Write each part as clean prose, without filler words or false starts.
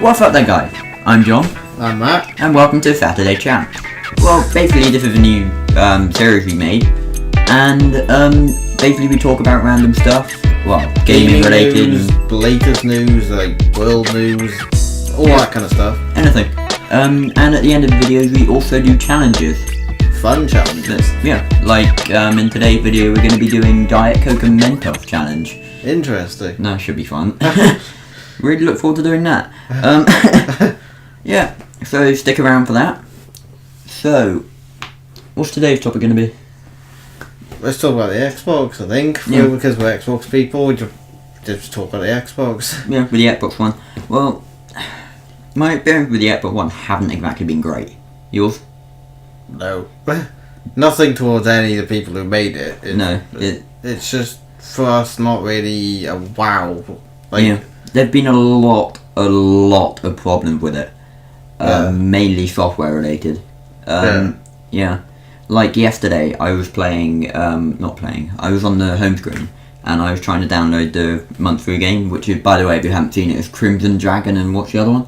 What's up there, guys? I'm John. I'm Matt. And welcome to Saturday Chat. Well, basically this is a new series we made. And basically we talk about random stuff. Well, gaming related. News, latest news, like world news, all that kind of stuff. Anything. And at the end of the videos we also do challenges. Fun challenges. Yeah, like in today's video we're going to be doing Diet Coke and Mentos challenge. Interesting. That should be fun. Really look forward to doing that. Yeah, so stick around for that. So, what's today's topic going to be? Let's talk about the Xbox, I think. Yeah. Because we're Xbox people, we just talk about the Xbox. Yeah, with the Xbox One. Well, my experience with the Xbox One haven't exactly been great. Yours? No. Nothing towards any of the people who made it. It's just, for us, not really a wow. Yeah, there've been a lot of problems with it. Mainly software related. Yeah. Like yesterday, I was playing, I was on the home screen, and I was trying to download the month-free game, which is, by the way, if you haven't seen it, is Crimson Dragon, and what's the other one?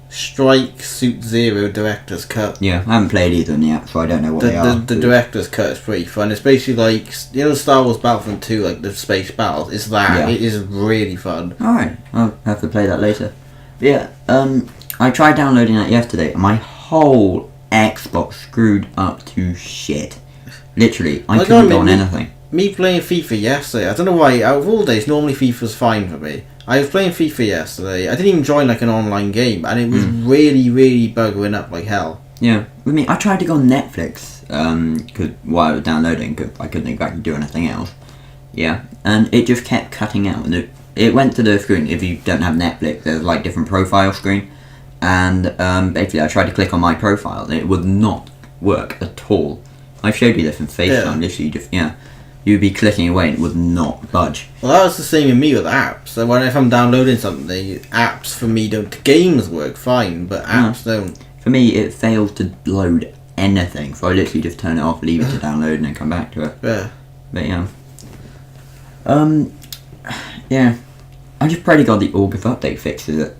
Strike Suit Zero Director's Cut. Yeah, I haven't played either yet, so I don't know what they are. The Director's Cut is pretty fun. It's basically like, Star Wars Battlefront 2, like the space battles. It's that. Yeah. It is really fun. Alright, I'll have to play that later. But yeah, I tried downloading that yesterday, and my whole Xbox screwed up to shit. Literally, I couldn't go on anything. Me playing FIFA yesterday, I don't know why, out of all days, normally FIFA's fine for me. I was playing FIFA yesterday, I didn't even join like an online game, and it was really buggering up like hell. Yeah, with me, I tried to go on Netflix, while I was downloading, because I couldn't exactly do anything else. Yeah, and it just kept cutting out, and it went to the screen. If you don't have Netflix, there's like different profile screen, and basically I tried to click on my profile, and it would not work at all. I showed you this in FaceTime, literally just, you'd be clicking away and it would not budge. Well, that was the same with me with apps. So if I'm downloading something, apps for me don't. Games work fine, but apps don't. For me, it fails to load anything, so I literally just turn it off, leave it to download, and then come back to it. Yeah. But yeah. Yeah. I just pray to God the August update fixes it.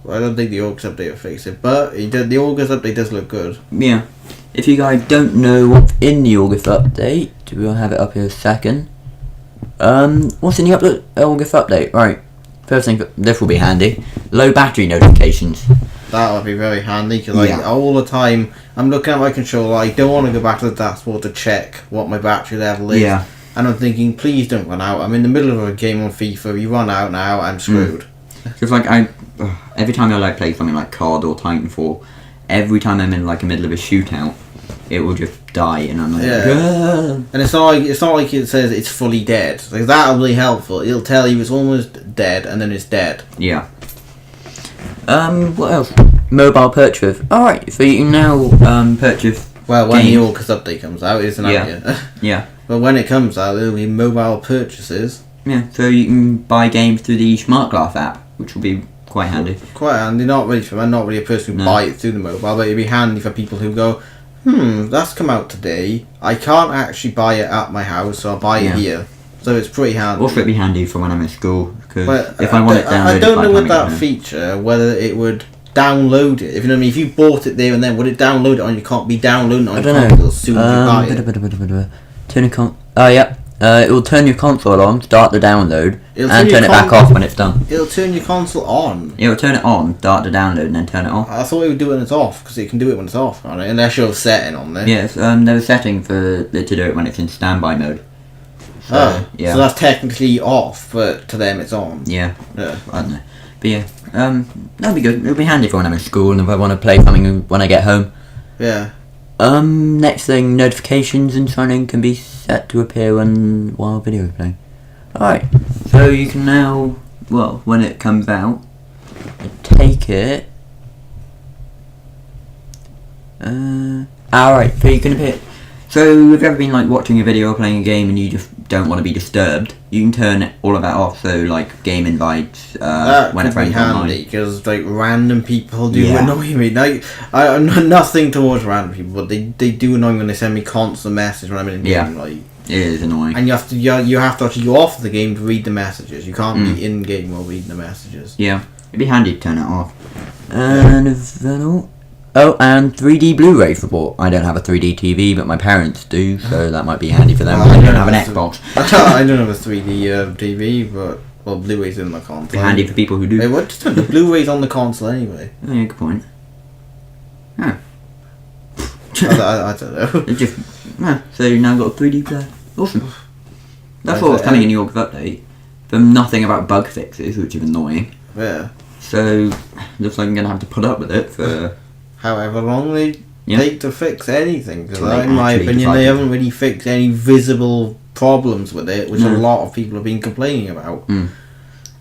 Well, I don't think the August update will fix it, but the August update does look good. Yeah. If you guys don't know what's in the August update, we'll have it up here a second. What's in the August update? Right. First thing, this will be handy. Low battery notifications. That would be very handy, because all the time I'm looking at my controller, I don't want to go back to the dashboard to check what my battery level is. Yeah. And I'm thinking, please don't run out. I'm in the middle of a game on FIFA, you run out now, I'm screwed. Because every time I play something like COD or Titanfall, every time I'm in like the middle of a shootout, it will just die, and I'm like, and it's not like it says it's fully dead. Like, that'll be helpful. It'll tell you it's almost dead, and then it's dead. Yeah. What else? Mobile purchase. Alright, so you can now purchase. Well, when the August update comes out, isn't it? Yeah. Yeah. But when it comes out, it'll be mobile purchases. Yeah, so you can buy games through the Smart Glass app, which will be quite handy. Quite handy. Not really for me. I'm not really a person who buy it through the mobile, but it'd be handy for people who go, that's come out today. I can't actually buy it at my house, so I'll buy it here. So it's pretty handy. Also, it'd be handy for when I'm in school, because if I want it downloaded, I don't know with that feature whether it would download it. If you know what I mean, if you bought it there and then, would it download it on? You can't be downloading it on your console as soon as you buy it. It will turn your console on, start the download, and turn it back off when it's done. It'll turn your console on? It will turn it on, start the download, and then turn it off. I thought it would do it when it's off, because it can do it when it's off, can't it? Unless you have a setting on there. Yes, there's a setting for it to do it when it's in standby mode. So, so that's technically off, but to them it's on. Yeah. I don't know. But yeah, that'd be good. It'll be handy for when I'm in school and if I want to play something when I get home. Yeah. Next thing, notifications and signing can be set to appear while video is playing. Alright, so you can now, when it comes out, take it. Alright, so you can appear. So if you've ever been watching a video or playing a game and you just don't want to be disturbed, you can turn all of that off. So game invites when a friend's online. Handy, because random people do annoy me. I nothing towards random people, but they do annoy me when they send me constant messages when I'm in a game. It is annoying. And you have to actually go off the game to read the messages. You can't be in game while reading the messages. Yeah, it'd be handy to turn it off. And is that all? Oh, and 3D Blu-ray support. I don't have a 3D TV, but my parents do, so that might be handy for them. I don't have an Xbox. I don't have a 3D TV, but Blu-ray's in the console. Be handy for people who do. Hey, what just the Blu-ray's on the console anyway? Oh, yeah, good point. Huh. I don't know. It just so you've now got a 3D player. Awesome. That's what was coming in your update. But nothing about bug fixes, which is annoying. Yeah. So looks like I'm gonna have to put up with it for however long they take to fix anything. Because in my opinion, they haven't really fixed any visible problems with it, which a lot of people have been complaining about.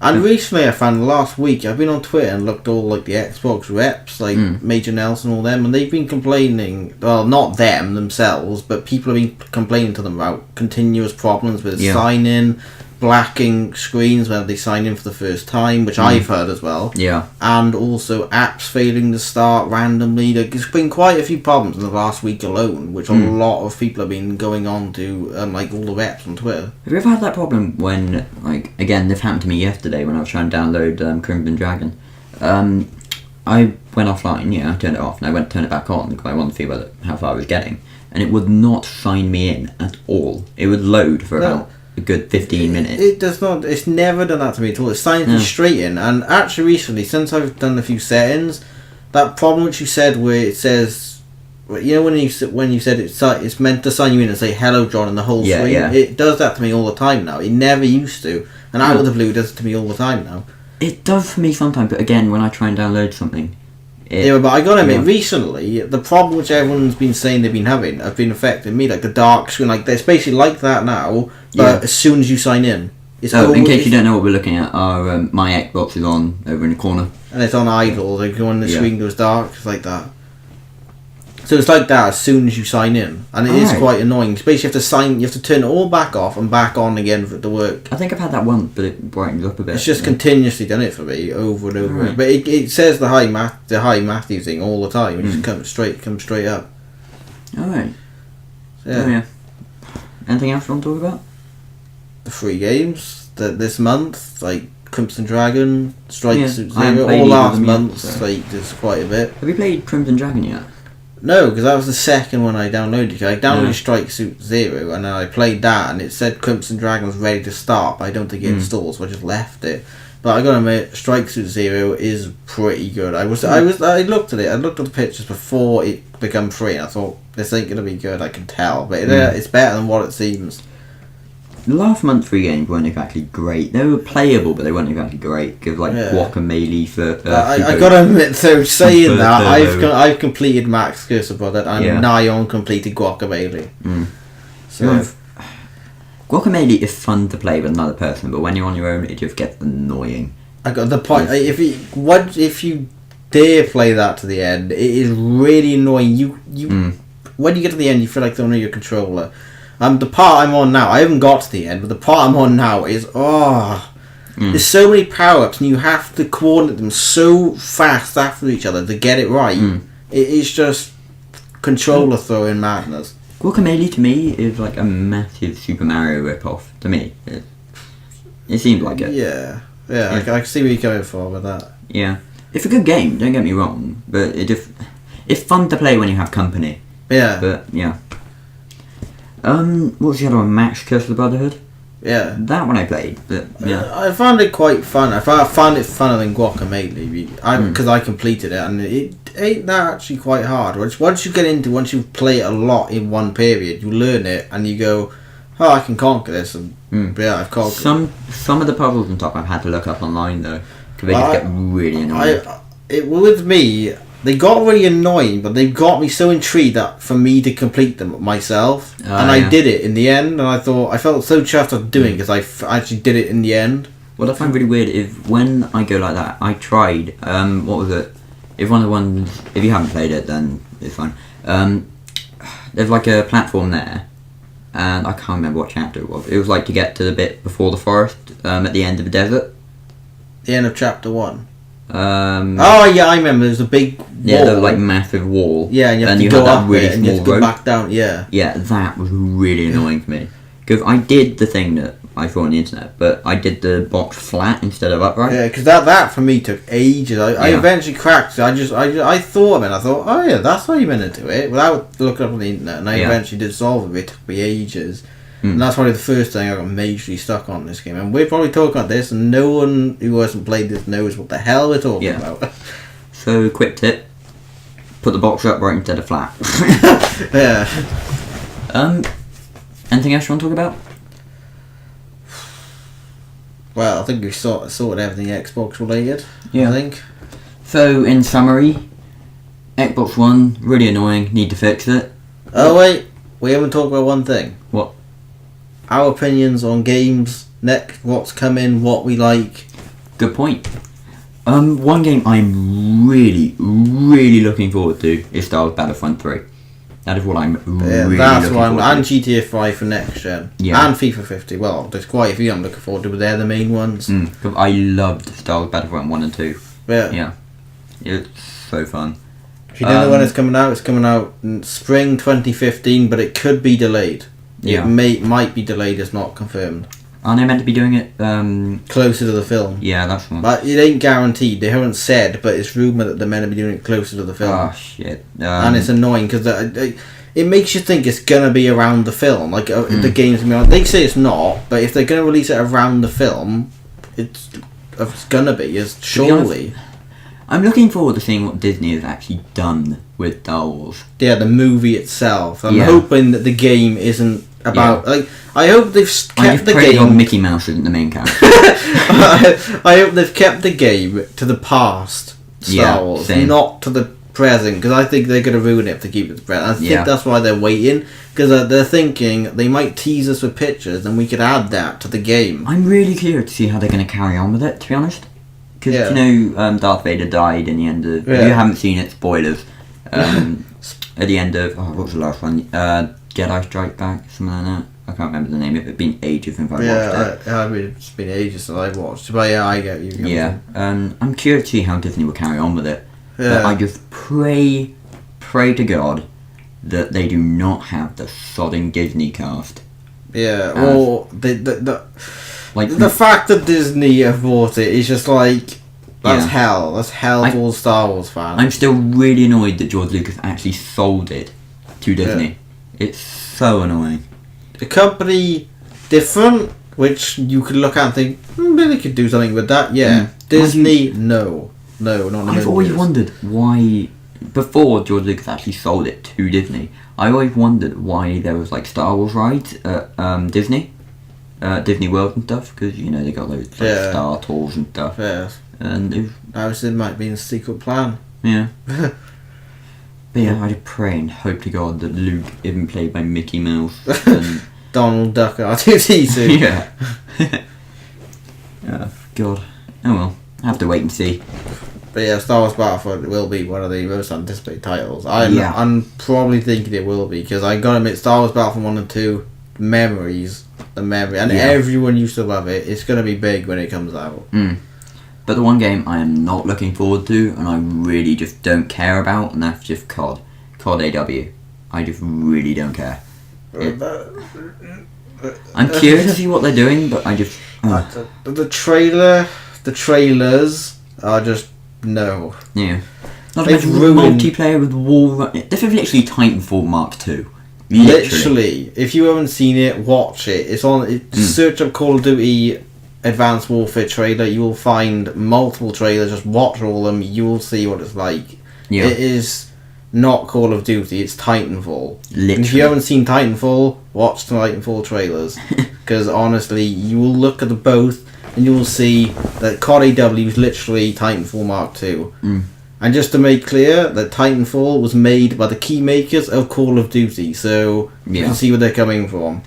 And recently, I found last week, I've been on Twitter and looked all like the Xbox reps, like Major Nelson and all them, and they've been complaining, well, not them themselves, but people have been complaining to them about continuous problems with sign-in, blacking screens when they sign in for the first time, which I've heard as well. Yeah. And also apps failing to start randomly. There's been quite a few problems in the last week alone, which a lot of people have been going on to, like all the reps on Twitter. Have you ever had that problem when, like, again, this happened to me yesterday when I was trying to download Crimson Dragon. I went offline, I turned it off, and I went to turn it back on because I wanted to see how far I was getting. And it would not sign me in at all. It would load for about a good 15 minutes. It does not. It's never done that to me at all. It's signed me straight in. And actually, recently, since I've done a few settings, that problem which you said where it says, when you said it's meant to sign you in and say hello John in the whole screen, it does that to me all the time now. It never used to, and out of the blue, it does it to me all the time now. It does for me sometimes, but again, when I try and download something. But I gotta admit, recently, the problem which everyone's been saying they've been having have been affecting me, like the dark screen, like it's basically like that now, but as soon as you sign in, it's in case you don't know what we're looking at, our my Xbox is on over in the corner. And it's on idle, like when the screen goes dark, it's like that. So it's like that as soon as you sign in, and it is quite annoying. Basically, you have to turn it all back off and back on again for it to work. I think I've had that once, but it brightens up a bit. It's just continuously done it for me over and over. But it says the high Matthew thing all the time. It just comes straight up. Alright. So, yeah. Anything else you want to talk about? The free games that this month, like Crimson Dragon, Strike Suit Zero, all last month. Like there's quite a bit. Have you played Crimson Dragon yet? No, because that was the second one I downloaded. I downloaded Strike Suit Zero, and then I played that, and it said Crimson Dragon was ready to start, but I don't think it installed, so I just left it. But I gotta admit, Strike Suit Zero is pretty good. I looked at it. I looked at the pictures before it became free, and I thought this ain't gonna be good. I can tell, but it's better than what it seems. The last month's free games weren't exactly great. They were playable, but they weren't exactly great. Because Guacamelee for. I gotta admit, though, saying that I've completed Max Curse of Blood, and I'm nigh on completed Guacamelee. So Guacamelee is fun to play with another person, but when you're on your own, it just gets annoying. I got the point. If you dare play that to the end, it is really annoying. When you get to the end, you feel like throwing your controller. The part I'm on now, I haven't got to the end, but the part I'm on now is, there's so many power-ups, and you have to coordinate them so fast after each other to get it right. It is just controller throwing madness. Guacamelee, to me, is like a massive Super Mario rip-off, to me. It seems like it. Yeah. I can see where you're going for with that. Yeah. It's a good game, don't get me wrong, but it's fun to play when you have company. Yeah. But, yeah. What was the other one? Max Curse of the Brotherhood? Yeah. That one I played, but yeah. I found it quite fun. I found it funner than Guacamelee because I completed it, and it ain't that actually quite hard. Once you play it a lot in one period, you learn it, and you go, I can conquer this, and I've conquered it. Some of the puzzles and stuff I've had to look up online, though, because they just get really annoying. With me, they got really annoying, but they got me so intrigued that for me to complete them myself, I did it in the end, and I felt so chuffed after doing because I actually did it in the end. What I find really weird is when I go like that, I tried, what was it? If you haven't played it, then it's fine. There's like a platform there, and I can't remember what chapter it was. It was like to get to the bit before the forest, at the end of the desert. The end of chapter 1. I remember. There's a big wall. Yeah, the like massive wall. Yeah, and you have to go up really and you have to go back down. Yeah, that was really annoying for me because I did the thing that I saw on the internet, but I did the box flat instead of upright. Yeah, because that for me took ages. I eventually cracked it. I thought of it, and I thought, oh yeah, that's how you meant to do it, without looking up on the internet, and I eventually did solve it. It took me ages. And that's probably the first thing I got majorly stuck on this game. And we're probably talking about this, and no one who hasn't played this knows what the hell we're talking about. So, quick tip. Put the box upright instead of flat. Yeah. Anything else you want to talk about? Well, I think we've sorted everything Xbox related. Yeah. I think. So, in summary, Xbox One, really annoying, need to fix it. Oh wait, we haven't talked about one thing. What? Our opinions on games, what's coming, what we like. Good point. One game I'm really, really looking forward to is Star Wars Battlefront 3. That is what I'm really that's looking what forward to. And GTA 5 for next gen. Yeah. And FIFA 50. Well, there's quite a few I'm looking forward to, but they're the main ones. I loved Star Wars Battlefront 1 and 2. Yeah. It's so fun. If you don't know when it's coming out in spring 2015, but it could be delayed. Yeah. It might be delayed, it's not confirmed. Aren't they meant to be doing it? Closer to the film. Yeah, that's one. But it ain't guaranteed. They haven't said, but it's rumoured that they're meant to be doing it closer to the film. Oh, shit. And it's annoying because it makes you think it's going to be around the film. Like, the game's going to be on. They say it's not, but if they're going to release it around the film, it's going to be, surely. I'm looking forward to seeing what Disney has actually done with Star Wars. Yeah, the movie itself. I'm hoping that the game isn't about... Like, I hope they've kept the game... on Mickey Mouse isn't the main character. I hope they've kept the game to the past Star Wars, not to the present, because I think they're going to ruin it if they keep it to the present. I think that's why they're waiting, because they're thinking they might tease us with pictures and we could add that to the game. I'm really curious to see how they're going to carry on with it, to be honest. Because, Darth Vader died in the end of... If you haven't seen it, spoilers. At the end of... Oh, what was the last one? Jedi Strike Back, something like that. I can't remember the name of it. It's been ages since I watched it. I mean, it's been ages since I watched it, but I get you. Yeah, I'm curious to see how Disney will carry on with it. Yeah. But I just pray to God that they do not have the sodding Disney cast. Yeah, or the fact that Disney have bought it is just like, that's hell. That's hell for all Star Wars fans. I'm still really annoyed that George Lucas actually sold it to Disney. Yeah. It's so annoying. A company different, which you could look at and think, maybe they could do something with that. Yeah. Disney, no, not. I've always wondered why, before George Lucas actually sold it to Disney, I always wondered why there was like Star Wars rides at Disney World and stuff, because they got those Star Tours and stuff. Yeah. And it might be a secret plan. Yeah. But yeah, I just pray and hope to God that Luke isn't played by Mickey Mouse and Donald Duck R2-D2. Yeah. God. Oh well. I have to wait and see. But yeah, Star Wars Battlefront will be one of the most anticipated titles. I'm probably thinking it will be, because I gotta admit, Star Wars Battlefront 1 and 2, and everyone used to love it. It's gonna be big when it comes out. But the one game I am not looking forward to, and I really just don't care about, and that's just COD. COD AW. I just really don't care. I'm curious to see what they're doing, but I just... The trailers are just... No. Yeah. Not to mention multiplayer with wall... This is literally Titanfall Mark II. Literally. If you haven't seen it, watch it. It's on... Search up Call of Duty Advanced Warfare trailer. You will find multiple trailers. Just watch all of them. You will see what it's like. Yeah. It is not Call of Duty. It's Titanfall. Literally. And if you haven't seen Titanfall, watch the Titanfall trailers. Because honestly, you will look at the both and you will see that COD AW is literally Titanfall Mark II. And just to make clear, that Titanfall was made by the key makers of Call of Duty. So you can see where they're coming from.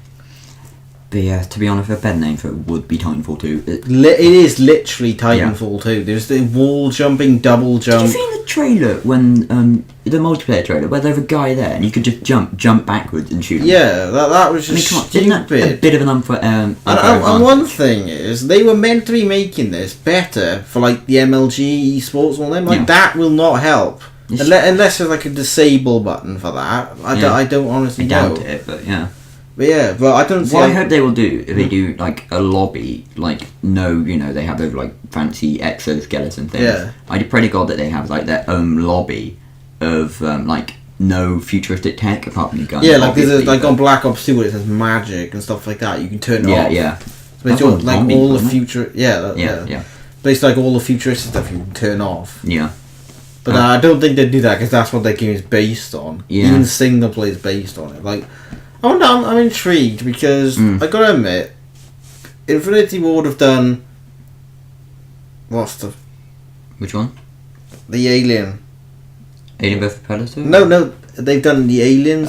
But yeah, to be honest, a better name for it would be Titanfall 2. It is literally Titanfall 2. There's the wall jumping, double jump. Did you see the trailer when the multiplayer trailer where there's a guy there and you could just jump backwards and shoot him? Yeah, that was just stupid. Isn't that a bit of an unfair and one thing is, they were meant to be making this better for like the MLG esports and all them. Like that will not help. Unless there's like a disable button for that. I don't honestly know. I doubt it, but yeah. But yeah, but I don't see... What I hope they will do, if they do, like, a lobby, like, they have those, like, fancy exoskeleton things. Yeah. I pray to God that they have, like, their own lobby of, like, no futuristic tech apart from the guns. Yeah, like, there's like, on Black Ops 2 where it says magic and stuff like that, you can turn it off. Yeah. So it's all, like, all the future... Yeah. But it's like all the futuristic stuff you can turn off. Yeah. But I don't think they'd do that, because that's what their game is based on. Yeah. Even single play is based on it. Like... Oh no, I'm intrigued because I gotta admit, Infinity Ward have done which one? The Alien vs Predator? No, they've done the Aliens.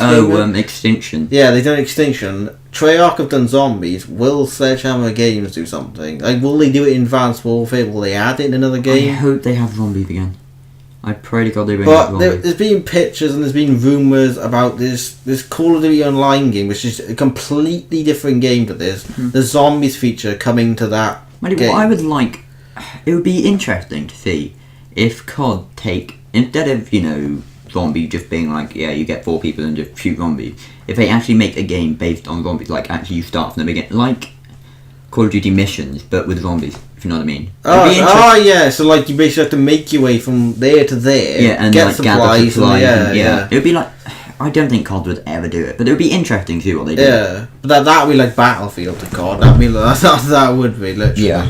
Extinction. Yeah, they've done Extinction. Treyarch have done Zombies. Will Sledgehammer Games do something? Like, will they do it in Advanced Warfare? Will they add it in another game? I hope they have Zombies again. I pray to God they bring But back Zombies. there's been pictures and there's been rumours about this Call of Duty Online game, which is a completely different game to this. The Zombies feature coming to that game. What I would like, it would be interesting to see if COD instead of, zombie just being like, yeah, you get 4 people and just shoot zombies, if they actually make a game based on zombies, like actually you start from the beginning, like Call of Duty missions, but with zombies. If you know what I mean. Yeah. So like you basically have to make your way from there to there. Yeah, and get like supplies. Yeah. It would be like, I don't think COD would ever do it, but it would be interesting to see what they do. Yeah, but that would be like Battlefield to COD. That would be literally. Yeah.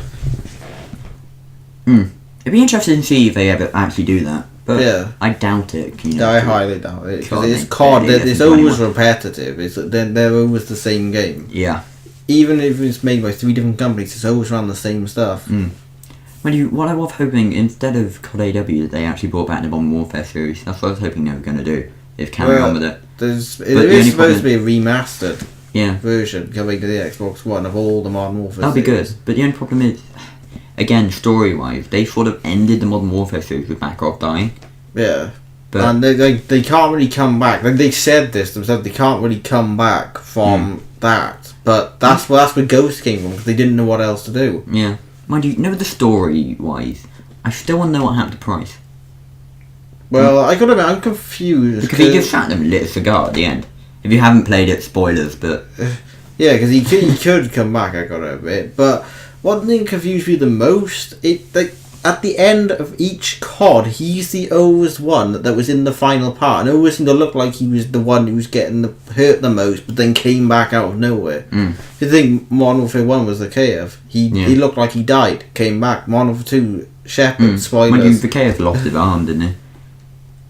It'd be interesting to see if they ever actually do that. But yeah. I doubt it. I highly doubt it because it's COD. It's always repetitive. They're always the same game. Yeah. Even if it's made by 3 different companies, it's always around the same stuff. What I was hoping, instead of COD AW, that they actually brought back the Modern Warfare series. That's what I was hoping they were going to do. If carry on with it. There is supposed to be a remastered version coming to the Xbox One of all the Modern Warfare That'll series. Be good. But the only problem is, again, story-wise, they sort of ended the Modern Warfare series with Backrock dying. Yeah. And they can't really come back. Like they said this themselves, they can't really come back from that. But that's where Ghost came from, because they didn't know what else to do. Yeah. Mind you, the story-wise, I still want to know what happened to Price. Well, I gotta admit, I'm confused. Because he just sat there and lit a cigar at the end. If you haven't played it, spoilers, but... Yeah, because he could come back, I gotta admit. But one thing confused me the most, at the end of each COD, he's the oldest one that was in the final part. And it always seemed to look like he was the one who was getting hurt the most, but then came back out of nowhere. If you think Modern Warfare 1 was the KF, he looked like he died, came back. Modern Warfare 2, Shepard, spoilers. The KF lost his arm, didn't he?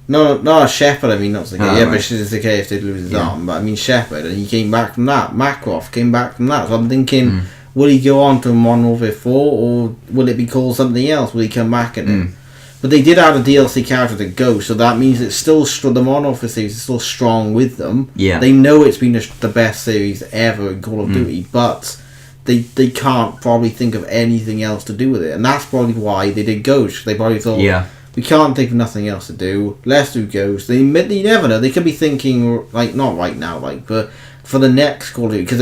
No, Shepard, I mean, not the KF. Right. But it's the KF did lose his arm, but I mean Shepard, and he came back from that. Makarov came back from that. So I'm thinking... Will he go on to Modern Warfare 4, or will it be called something else? Will he come back in it? But they did add a DLC character to Ghost, so that means it's still the Modern Warfare series is still strong with them. Yeah. They know it's been the best series ever in Call of Duty, but they can't probably think of anything else to do with it, and that's probably why they did Ghost. They probably thought, we can't think of nothing else to do. Let's do Ghost. They never know. They could be thinking not right now, but. For the next Call of Duty, because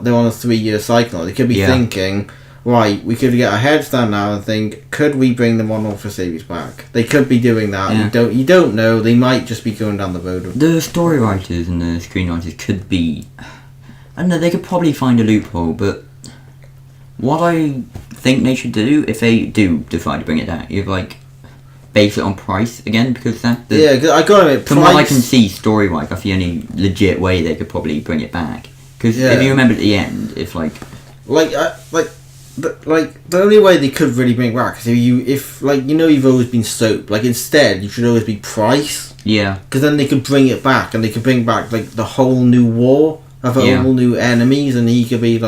they're on a 3-year cycle, they could be thinking, right, we could get a headstand now and think, could we bring the Modern Warfare series back? They could be doing that. Yeah. You don't know. They might just be going down the road. The story writers and the screenwriters could be, I don't know, they could probably find a loophole, but what I think they should do, if they do decide to bring it down, is base it on price again, because that's cause I got it. From what I can see story-wise, that's the only legit way they could probably bring it back. Because if you remember at the end, it's the only way they could really bring it back is if you've always been soap. Instead, you should always be price. Yeah. Because then they could bring it back, and they could bring back the whole new war of all new enemies, and he could be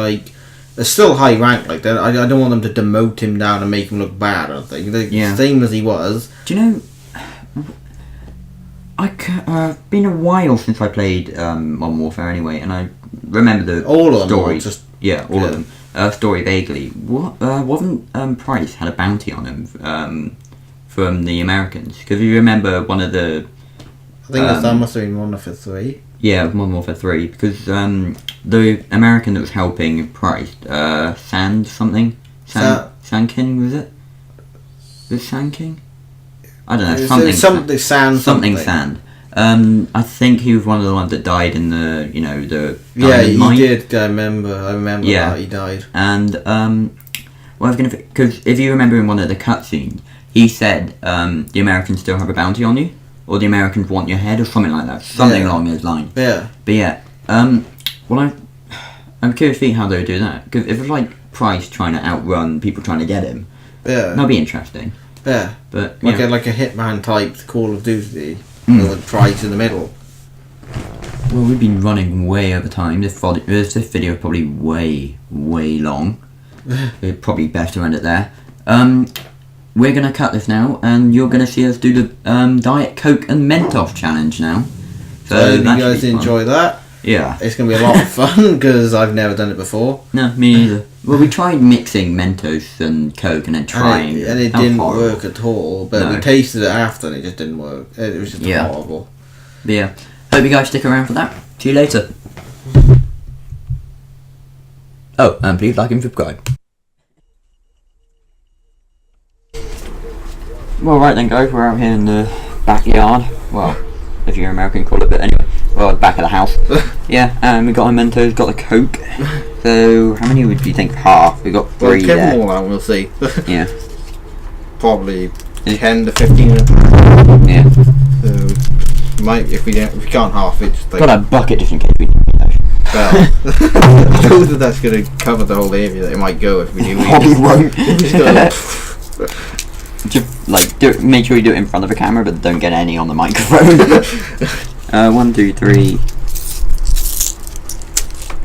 it's still high rank. I don't want them to demote him down and make him look bad. I don't think same as he was. Do you know? Been a while since I played Modern Warfare anyway, and I remember all of them story. All of them. Story vaguely. What wasn't Price had a bounty on him from the Americans? Because you remember one of the. I think that must have been Modern Warfare 3. Yeah, Modern Warfare 3, because the American that was helping Price, Sand something? Sandking, was it? Was it Sandking? I don't know, something Sand. I think he was one of the ones that died in the, the Yeah, diamond mine. he did. I remember that he died. And well, I was gonna, because if you remember in one of the cutscenes, he said the Americans still have a bounty on you, or the Americans want your head, or something like that, something along those lines. Yeah. But yeah, well, I'm curious to see how they would do that, because if it's like Price trying to outrun people trying to get him, that'd be interesting. Yeah. But like a Hitman type Call of Duty. With Price in the middle. Well, we've been running way over time. This video is probably way long. It's probably best to end it there. We're going to cut this now, and you're going to see us do the Diet Coke and Mentos challenge now. So you guys enjoy that? Yeah. It's going to be a lot of fun, because I've never done it before. No, me neither. Well, we tried mixing Mentos and Coke and then trying. And it didn't work at all, but we tasted it after and it just didn't work. It was just horrible. But yeah. Hope you guys stick around for that. See you later. Oh, and please like and subscribe. Well, right then guys, we're out here in the backyard. Well, if you're American, call it, but anyway. Well, back of the house. Yeah, we got our Mentos, got the Coke. So, how many would you think? Half. We got 3 there. Well, them all out, we'll see. Yeah. Probably 10 to 15. Yeah. So, if we can't half it, just like... Got a bucket just in case we need those. Well, I don't think that's going to cover the whole area that it might go if we do. Probably won't. Just, make sure you do it in front of the camera, but don't get any on the microphone. 1, 2, 3,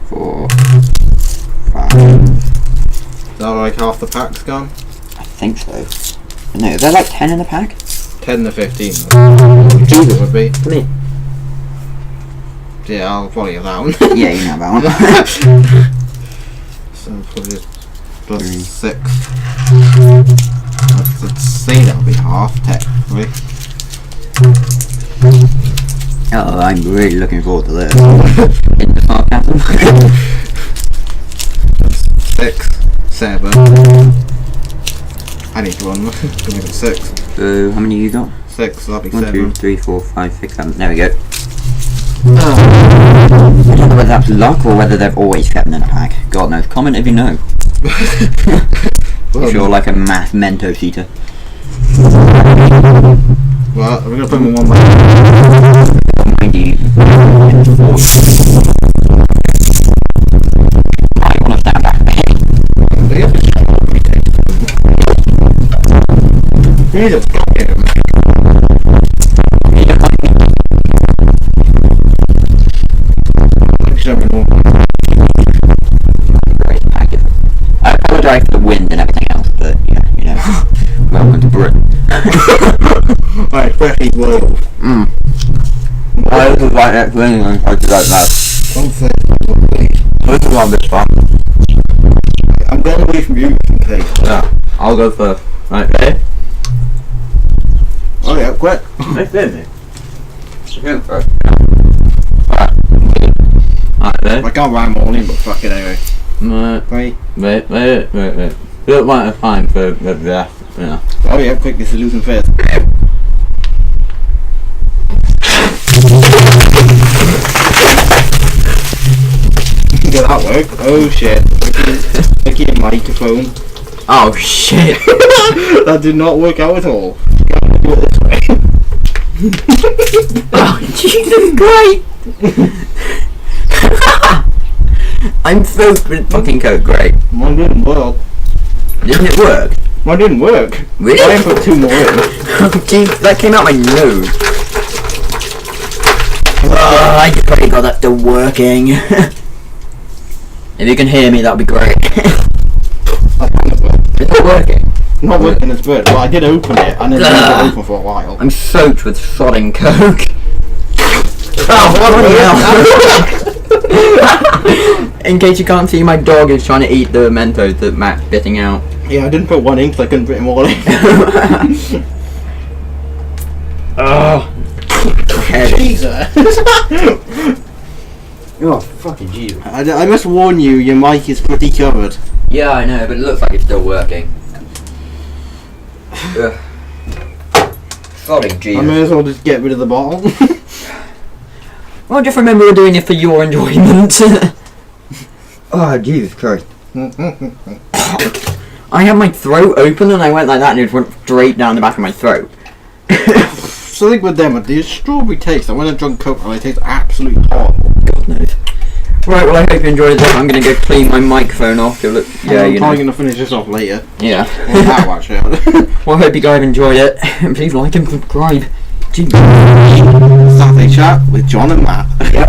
4, 5. Is that like half the pack's gone? I think so. No, is there like 10 in the pack? 10 to 15. It would be. Me. Yeah, I'll probably allow one. Yeah, you can have that one. So probably just plus 6. Let's say that'll be half, technically. Oh, I'm really looking forward to this. In the sarcasm. 6, 7. I need one. Give me the 6. So, how many you got? 6, so that'll be 1, 7. 2, 3, 4, 5, 6, 7. There we go. I don't know whether that's luck or whether they've always kept them in a pack. God knows. Comment if you know. If you're like a mass Mentos eater. Well, we're going to put them in one way. Mind you, might want to stand back a bit. He's a fucking... Great package. I apologise for the wind and everything else, but yeah, welcome to Britain. Right, especially world. I also like that thing, I do like that. This is on this one. I'm going away from you, okay? Yeah, I'll go first. Right, ready? Oh yeah, quick. Let's do it. Go first. Alright, ready? I can't rhyme all in, but fuck it anyway. Wait. You don't want to find for the Oh yeah, quick, this is losing first. Did that work? Oh shit. Sticky microphone. Oh shit. That did not work out at all. You gotta do it this way. Oh Jesus Christ. I'm soaked with fucking Coke, great. Mine didn't work. Didn't it work? Mine didn't work. Really? I put 2 more in. Oh jeez, that came out my nose. Oh, I just probably got that still working. If you can hear me, that'd be great. It's not working. Not working as good. Well, I did open it and then leave it open for a while. I'm soaked with sodding Coke. Oh, what the hell? In case you can't see, my dog is trying to eat the Mentos that Matt's spitting out. Yeah, I didn't put 1 in because I couldn't put them all in. Oh. Jesus. Oh, fucking Jesus. I must warn you, your mic is pretty covered. Yeah, I know, but it looks like it's still working. Sorry, Jesus. I may as well just get rid of the bottle. Well, just remember we're doing it for your enjoyment. Oh, Jesus Christ. I had my throat open and I went like that and it just went straight down the back of my throat. Something with them, the strawberry taste, and when I drunk Coca-Cola, it tastes absolutely horrible. God knows. Right, well I hope you enjoyed it. I'm going to go clean my microphone off. Yeah, I'm probably going to finish this off later. Yeah. Well, now, actually. Well, I hope you guys enjoyed it. Please like and subscribe. Saturday Chat with John and Matt. Yep.